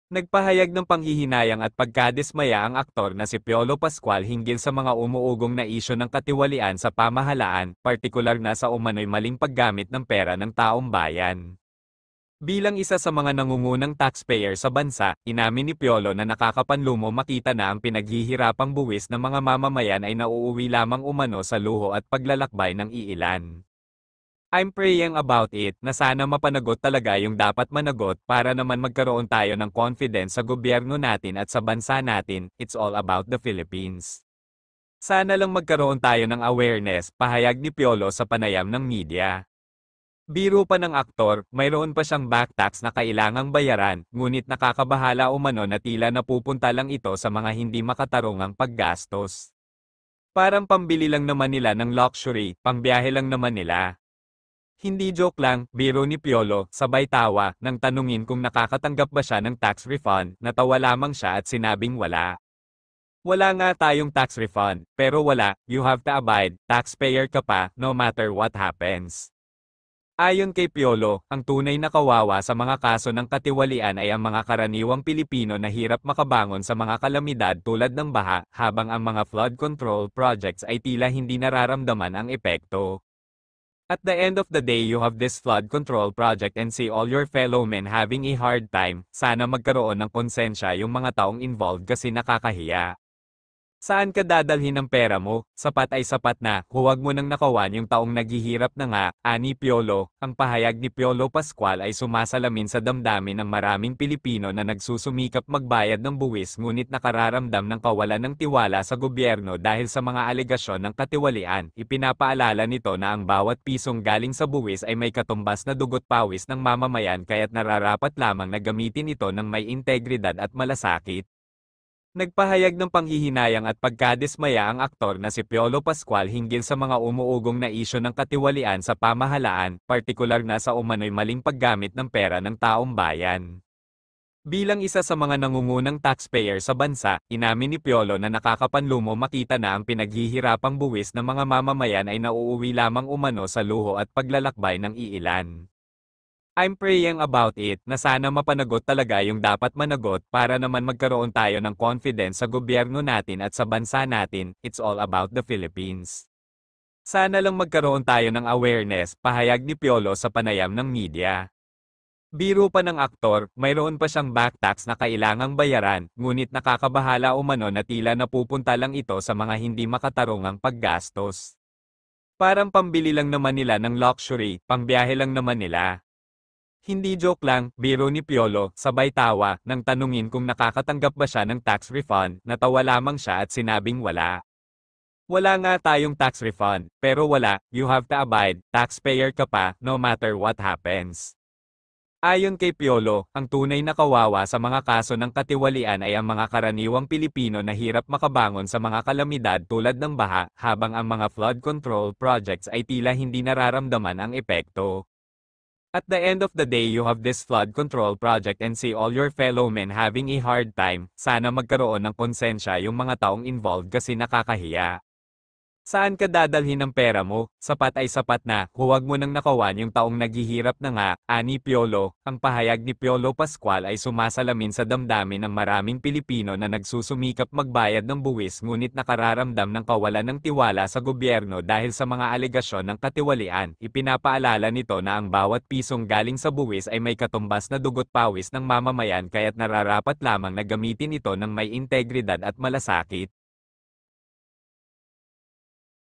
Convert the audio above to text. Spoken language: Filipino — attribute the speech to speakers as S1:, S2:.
S1: Nagpahayag ng panghihinayang at pagkadismaya ang aktor na si Piolo Pascual hinggil sa mga umuugong na isyu ng katiwalian sa pamahalaan, partikular na sa umano'y maling paggamit ng pera ng taong bayan. Bilang isa sa mga nangungunang taxpayer sa bansa, inamin ni Piolo na nakakapanlumo makita na ang pinaghihirapang buwis ng mga mamamayan ay nauuwi lamang umano sa luho at paglalakbay ng iilan. I'm praying about it na sana mapanagot talaga yung dapat managot para naman magkaroon tayo ng confidence sa gobyerno natin at sa bansa natin. It's all about the Philippines. Sana lang magkaroon tayo ng awareness, pahayag ni Piolo sa panayam ng media. Biro pa ng aktor, mayroon pa siyang back tax na kailangang bayaran, ngunit nakakabahala umano na tila napupunta lang ito sa mga hindi makatarungang paggastos. Parang pambili lang naman nila ng luxury, pangbiyahe lang naman nila. Hindi joke lang, biro ni Piolo, sabay tawa, nang tanungin kung nakakatanggap ba siya ng tax refund, natawa lamang siya at sinabing wala. Wala nga tayong tax refund, pero wala, you have to abide, taxpayer ka pa, no matter what happens. Ayon kay Piolo, ang tunay na kawawa sa mga kaso ng katiwalian ay ang mga karaniwang Pilipino na hirap makabangon sa mga kalamidad tulad ng baha, habang ang mga flood control projects ay tila hindi nararamdaman ang epekto. At the end of the day you have this flood control project and see all your fellow men having a hard time, sana magkaroon ng konsensya yung mga taong involved kasi nakakahiya. Saan ka dadalhin ng pera mo? Sapat ay sapat na, huwag mo nang nakawan yung taong naghihirap na nga, ani Piolo. Ang pahayag ni Piolo Pascual ay sumasalamin sa damdamin ng maraming Pilipino na nagsusumikap magbayad ng buwis ngunit nakararamdam ng kawalan ng tiwala sa gobyerno dahil sa mga alegasyon ng katiwalian. Ipinapaalala nito na ang bawat pisong galing sa buwis ay may katumbas na dugot pawis ng mamamayan kaya't nararapat lamang na gamitin ito ng may integridad at malasakit. Nagpahayag ng panghihinayang at pagkadismaya ang aktor na si Piolo Pascual hinggil sa mga umuugong na isyu ng katiwalian sa pamahalaan, partikular na sa umano'y maling paggamit ng pera ng taong bayan. Bilang isa sa mga nangungunang taxpayer sa bansa, inamin ni Piolo na nakakapanlumo makita na ang pinaghihirapang buwis ng mga mamamayan ay nauuwi lamang umano sa luho at paglalakbay ng iilan. I'm praying about it na sana mapanagot talaga yung dapat managot para naman magkaroon tayo ng confidence sa gobyerno natin at sa bansa natin. It's all about the Philippines. Sana lang magkaroon tayo ng awareness, pahayag ni Piolo sa panayam ng media. Biro pa ng aktor, mayroon pa siyang back tax na kailangang bayaran, ngunit nakakabahala umano na tila napupunta lang ito sa mga hindi makatarungang paggastos. Parang pambili lang naman nila ng luxury, pangbiyahe lang naman nila. Hindi joke lang, biro ni Piolo, sabay tawa, nang tanungin kung nakakatanggap ba siya ng tax refund, natawa lamang siya at sinabing wala. Wala nga tayong tax refund, pero wala, you have to abide, taxpayer ka pa, no matter what happens. Ayon kay Piolo, ang tunay na kawawa sa mga kaso ng katiwalian ay ang mga karaniwang Pilipino na hirap makabangon sa mga kalamidad tulad ng baha, habang ang mga flood control projects ay tila hindi nararamdaman ang epekto. At the end of the day you have this flood control project and see all your fellow men having a hard time, sana magkaroon ng konsensya yung mga taong involved kasi nakakahiya. Saan ka dadalhin ng pera mo? Sapat ay sapat na, huwag mo nang nakawan yung taong naghihirap na nga, ani Piolo. Ang pahayag ni Piolo Pascual ay sumasalamin sa damdamin ng maraming Pilipino na nagsusumikap magbayad ng buwis ngunit nakararamdam ng kawalan ng tiwala sa gobyerno dahil sa mga alegasyon ng katiwalian. Ipinapaalala nito na ang bawat pisong galing sa buwis ay may katumbas na dugot pawis ng mamamayan kaya't nararapat lamang na gamitin ito ng may integridad at malasakit.